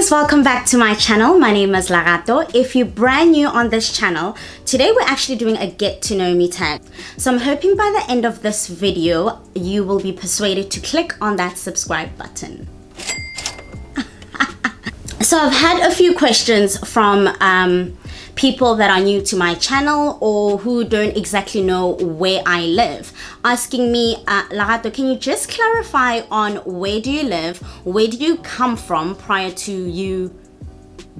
guys, welcome back to my channel. My name is Lerato. If you're brand new on this channel, today we're actually doing a get to know me tag. So I'm hoping by the end of this video, you will be persuaded to click on that subscribe button. So I've had a few questions from people that are new to my channel or who don't exactly know where I live, asking me, Lerato, can you just clarify on where do you live? Where did you come from prior to you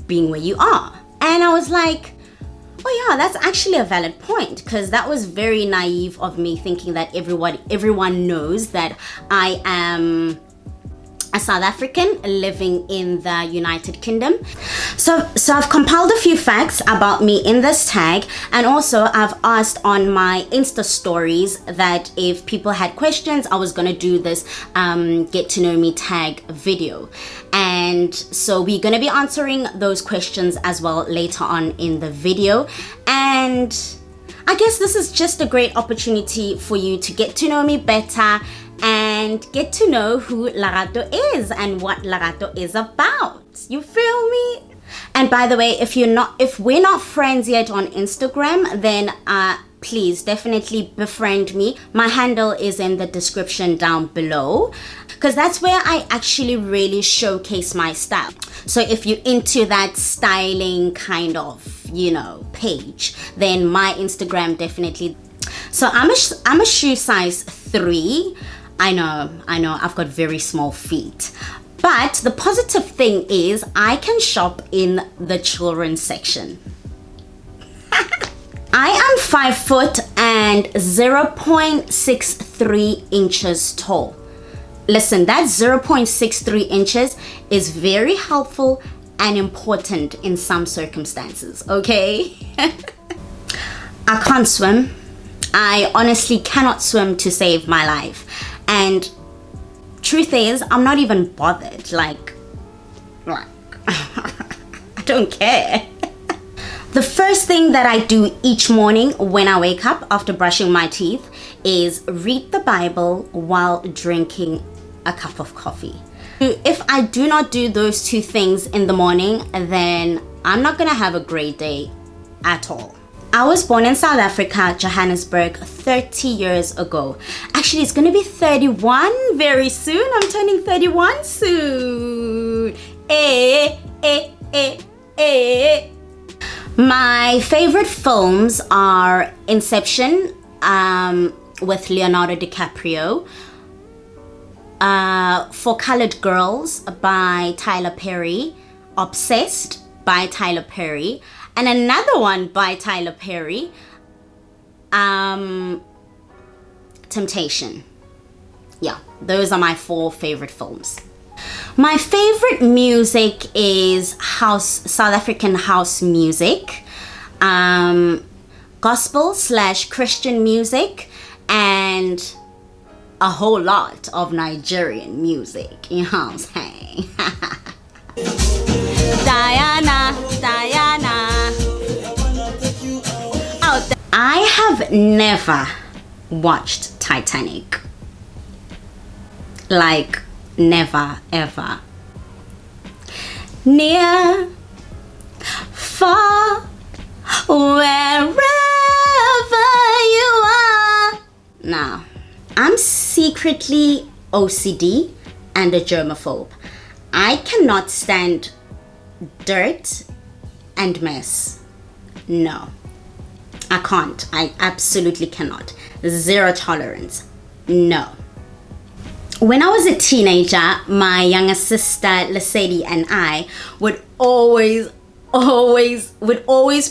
being where you are? And I was like, oh yeah, that's actually a valid point, because that was very naive of me, thinking that everyone knows that I am a South African living in the United Kingdom. So I've compiled a few facts about me in this tag, and also I've asked on my Insta stories that if people had questions, I was gonna do this get to know me tag video. And so we're gonna be answering those questions as well later on in the video. And I guess this is just a great opportunity for you to get to know me better and get to know who Lerato is and what Lerato is about. You feel me? And by the way, if we're not friends yet on Instagram, then please definitely befriend me. My handle is in the description down below, because that's where I actually really showcase my style. So if you're into that styling kind of, page, then my Instagram definitely. So I'm a shoe size 3. I know, I've got very small feet. But the positive thing is I can shop in the children's section. I am 5 foot and 0.63 inches tall. Listen, that 0.63 inches is very helpful and important in some circumstances, okay? I can't swim. I honestly cannot swim to save my life. And truth is, I'm not even bothered. Like I don't care. The first thing that I do each morning when I wake up after brushing my teeth is read the Bible while drinking a cup of coffee. If I do not do those two things in the morning, then I'm not gonna have a great day at all. I was born in South Africa, Johannesburg, 30 years ago. Actually, it's gonna be 31 very soon. I'm turning 31 soon. My favorite films are Inception with Leonardo DiCaprio, For Colored Girls by Tyler Perry, Obsessed by Tyler Perry, and another one by Tyler Perry, Temptation. Yeah, those are my 4 favorite films. My favorite music is South African house music, gospel/Christian music, and a whole lot of Nigerian music. You know what I'm saying? Diana. I have never watched Titanic. Like, never, ever. Near, far, wherever you are. Now, I'm secretly OCD and a germaphobe. I cannot stand dirt and mess. No, I can't. I absolutely cannot. Zero tolerance. No. When I was a teenager, my younger sister Lesedi and I would always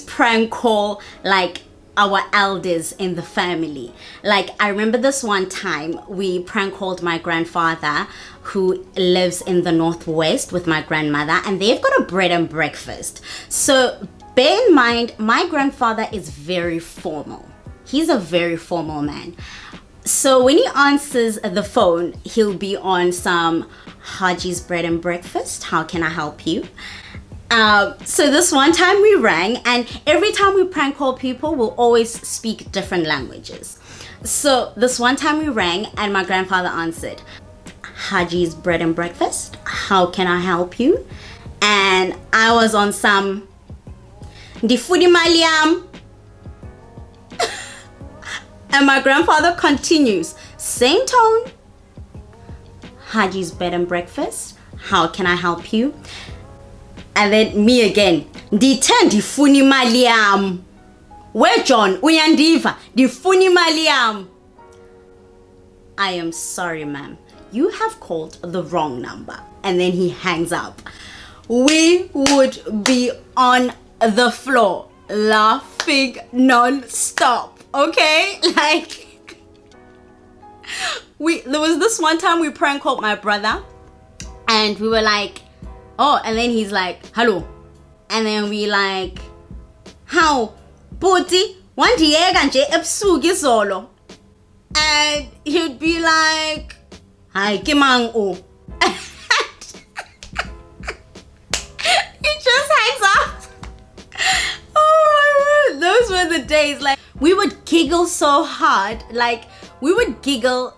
prank call like our elders in the family. Like, I remember this one time we prank called my grandfather, who lives in the Northwest with my grandmother, and they've got a bread and breakfast. So bear in mind, my grandfather is very formal. He's a very formal man. So when he answers the phone, he'll be on some Haji's bread and breakfast. How can I help you? So this one time we rang, and every time we prank call people, we'll always speak different languages. So this one time we rang and my grandfather answered, Haji's bread and breakfast. How can I help you? And and I was on some ndifuna imali yam. And my grandfather continues, same tone. Haji's bed and breakfast. How can I help you? And then me again. Ndifuna imali yam. Where John? Uyandiva. Ndifuna imali yam. I am sorry, ma'am. You have called the wrong number. And then he hangs up. We would be on the floor laughing non-stop. Okay? Like, there was this one time we prank called my brother. And we were like, oh, and then he's like, hello. And then we like, how? Boti, wandiyeka nje ebusuku izolo. And he'd be like, hi, kimang o. He just hangs up. Oh my word. Those were the days. Like, we would giggle so hard. Like, we would giggle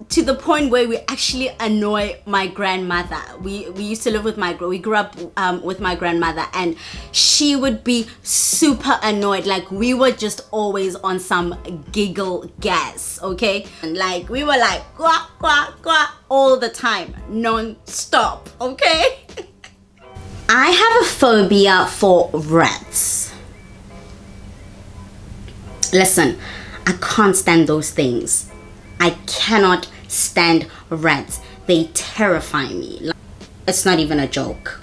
to the point where we actually annoy my grandmother. We used to live with we grew up with my grandmother, and she would be super annoyed. Like, we were just always on some giggle gas, okay? And like, we were like, quack, quack, quack, all the time, non-stop, okay? I have a phobia for rats. Listen, I can't stand those things. I cannot stand rats. They terrify me. It's not even a joke.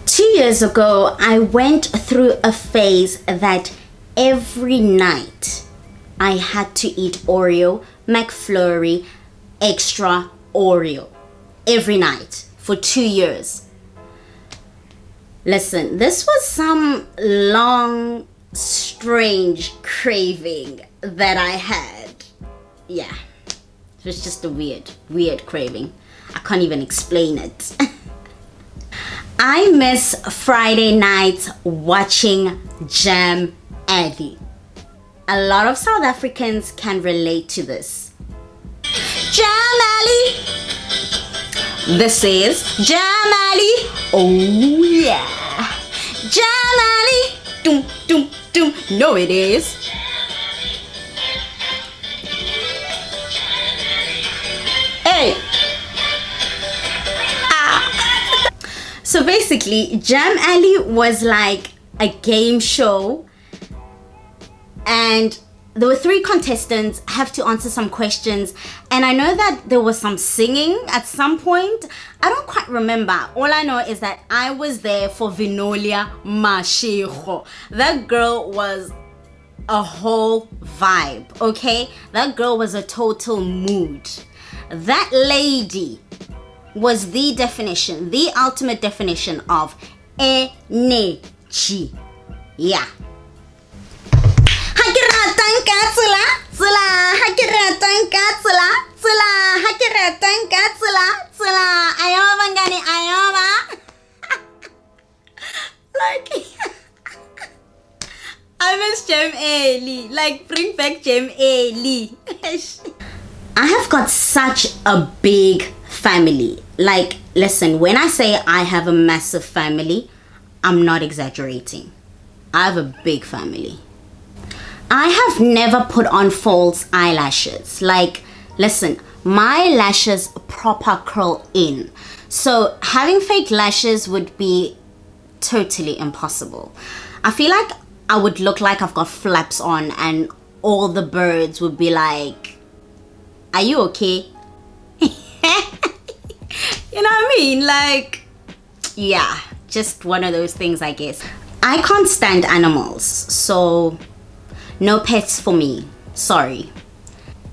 2 years ago, I went through a phase that every night I had to eat Oreo, McFlurry, extra Oreo. Every night for 2 years. Listen, this was some long, strange craving that I had. Yeah. It was just a weird craving. I can't even explain it. I miss Friday nights watching Jam Alley. A lot of South Africans can relate to this. Jam Alley. This is Jam Alley. Oh yeah. Jam Alley. Doom, doom, doom. No, it is. Hey. So basically, Jam Alley was like a game show, and there were 3 contestants, have to answer some questions, and I know that there was some singing at some point. I don't quite remember. All I know is that I was there for Vinolia Mashego. That girl was a whole vibe, okay? That girl was a total mood. That lady was the definition, the ultimate definition of energy. Yeah. Like, I miss Jam Alley. Like, bring back Jam Alley. I have got such a big family. Like, listen, when I say I have a massive family, I'm not exaggerating. I have a big family. I have never put on false eyelashes. Like, listen, my lashes proper curl in. So having fake lashes would be totally impossible. I feel like I would look like I've got flaps on, and all the birds would be like, are you okay? You know what I mean? Like, yeah, just one of those things, I guess. I can't stand animals, so no pets for me. Sorry.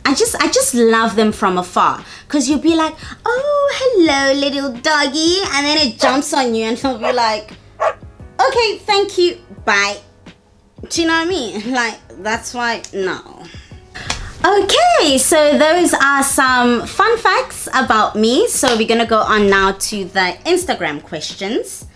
I just love them from afar, because you'll be like, oh, hello, little doggy, and then it jumps on you and it'll be like, okay, thank you, bye. Do you know what I mean? Like, that's why, no. Okay, so those are some fun facts about me. So we're gonna go on now to the Instagram questions.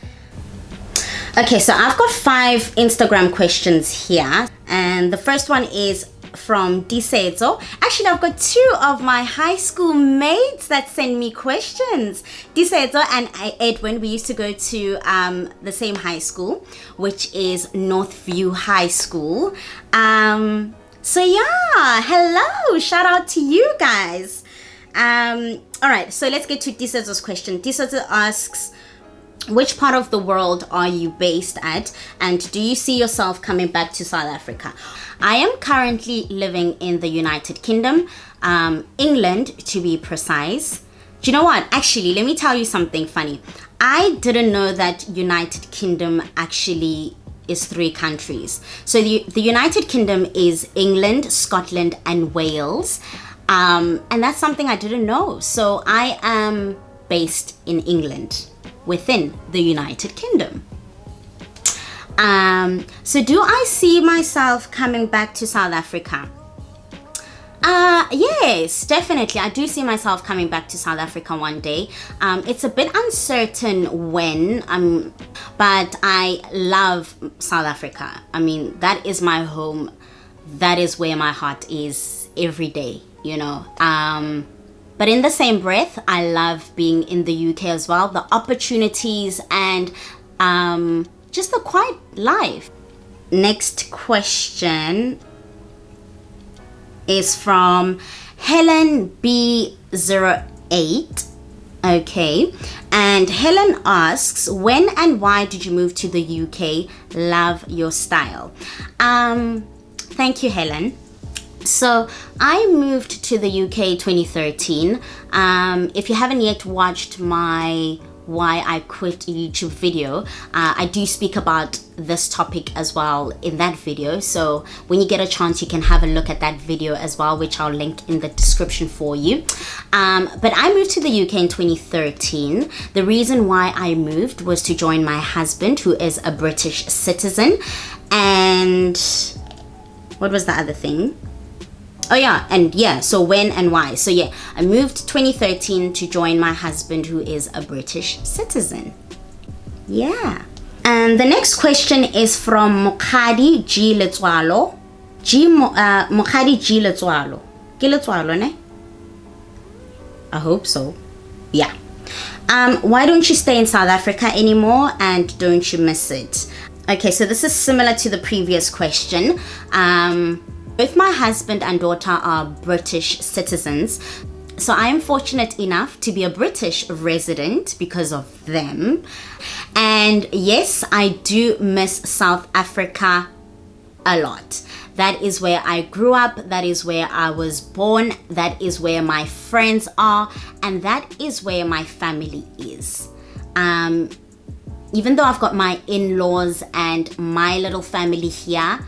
Okay, so I've got 5 Instagram questions here, and the first one is, from Disezo. Actually, I've got two of my high school mates that send me questions. Disezo and Edwin, we used to go to the same high school, which is Northview High School. So yeah, hello, shout out to you guys. All right, so let's get to Disezo's question. Disezo asks, which part of the world are you based at, and do you see yourself coming back to South Africa? I am currently living in the United Kingdom, England to be precise. Do you know what? Actually, let me tell you something funny. I didn't know that United Kingdom actually is 3 countries. So the United Kingdom is England, Scotland, and Wales. And that's something I didn't know. So I am based in England, within the United Kingdom. So do I see myself coming back to South Africa? Yes, definitely. I do see myself coming back to South Africa one day. It's a bit uncertain when, but I love South Africa. I mean, that is my home. That is where my heart is every day, you know. But in the same breath, I love being in the UK as well. The opportunities and just the quiet life. Next question is from Helen B08. Okay. And Helen asks, when and why did you move to the UK? Love your style. Thank you, Helen. So I moved to the UK 2013. If you haven't yet watched my why I quit YouTube video, I do speak about this topic as well in that video. So when you get a chance, you can have a look at that video as well, which I'll link in the description for you. But I moved to the UK in 2013. The reason why I moved was to join my husband, who is a British citizen. And what was the other thing? Oh yeah, and yeah, so when and why. So yeah, I moved 2013 to join my husband, who is a British citizen. Yeah. And the next question is from Mokhadi G Letswalo. Mokhadi G Letswalo. Ke Letswalo, ne? I hope so. Yeah. Why don't you stay in South Africa anymore, and don't you miss it? Okay, so this is similar to the previous question. Both my husband and daughter are British citizens, so I am fortunate enough to be a British resident because of them. And yes, I do miss South Africa a lot. That is where I grew up, that is where I was born, that is where my friends are, and that is where my family is. Even though I've got my in-laws and my little family here,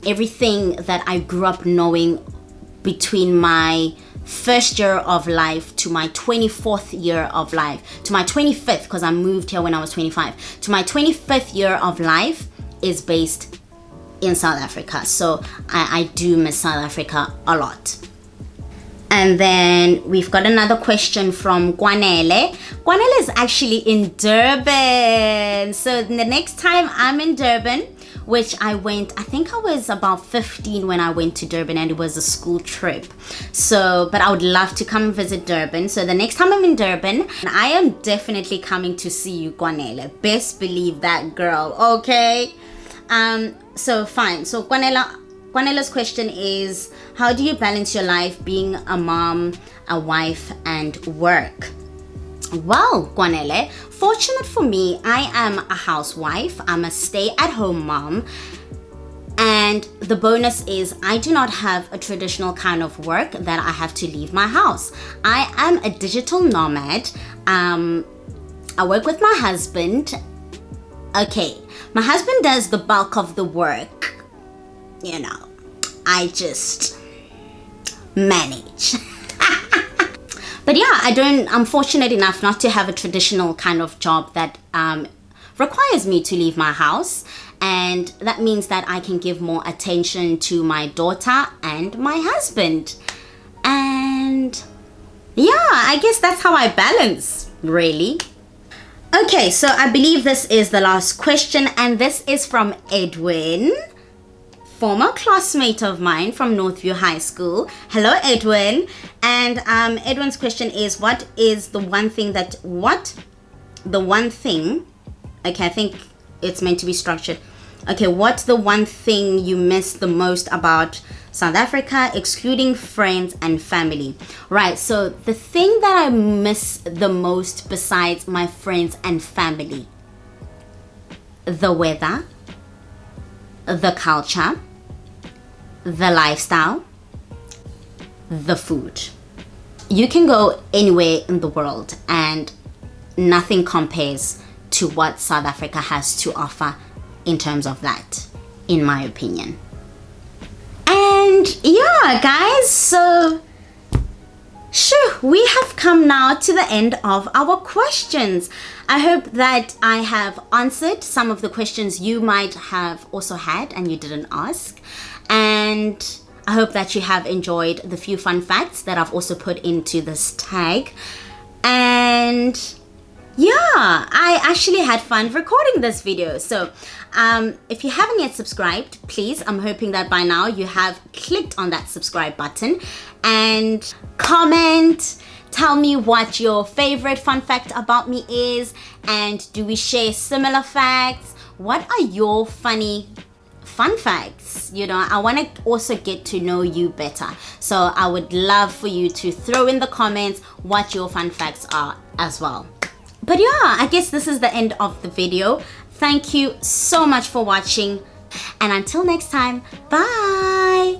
everything that I grew up knowing between my first year of life to my 24th year of life, to my 25th, because I moved here when I was 25, to my 25th year of life is based in South Africa. So I do miss South Africa a lot. And then we've got another question from Kwanele. Kwanele is actually in Durban. So the next time I'm in Durban, which I went, I think I was about 15 when I went to Durban, and it was a school trip. So, but I would love to come visit Durban. So the next time I'm in Durban, I am definitely coming to see you, Kwanele. Best believe that, girl, okay? So fine. So Kwanele's question is, how do you balance your life being a mom, a wife, and work? Well, Kwanele, fortunate for me, I am a housewife. I'm a stay-at-home mom. And the bonus is I do not have a traditional kind of work that I have to leave my house. I am a digital nomad. I work with my husband. Okay, my husband does the bulk of the work. You know, I just manage. But yeah, I'm fortunate enough not to have a traditional kind of job that requires me to leave my house. And that means that I can give more attention to my daughter and my husband. And yeah, I guess that's how I balance, really. Okay, so I believe this is the last question, and this is from Edwin. former classmate of mine from Northview High School. Hello, Edwin. And Edwin's question is, what is the one thing that, okay, I think it's meant to be structured. Okay, what's the one thing you miss the most about South Africa, excluding friends and family? Right, so the thing that I miss the most besides my friends and family, the weather, the culture, the lifestyle, the food. You can go anywhere in the world and nothing compares to what South Africa has to offer in terms of that, in my opinion. And yeah, guys, so sure, we have come now to the end of our questions. I hope that I have answered some of the questions you might have also had and you didn't ask. And I hope that you have enjoyed the few fun facts that I've also put into this tag. And yeah, I actually had fun recording this video. So if you haven't yet subscribed, please, I'm hoping that by now you have clicked on that subscribe button and comment. Tell me what your favorite fun fact about me is, and do we share similar facts? What are your funny fun facts? You know, I want to also get to know you better. So I would love for you to throw in the comments what your fun facts are as well. But yeah, I guess this is the end of the video. Thank you so much for watching. And until next time, bye.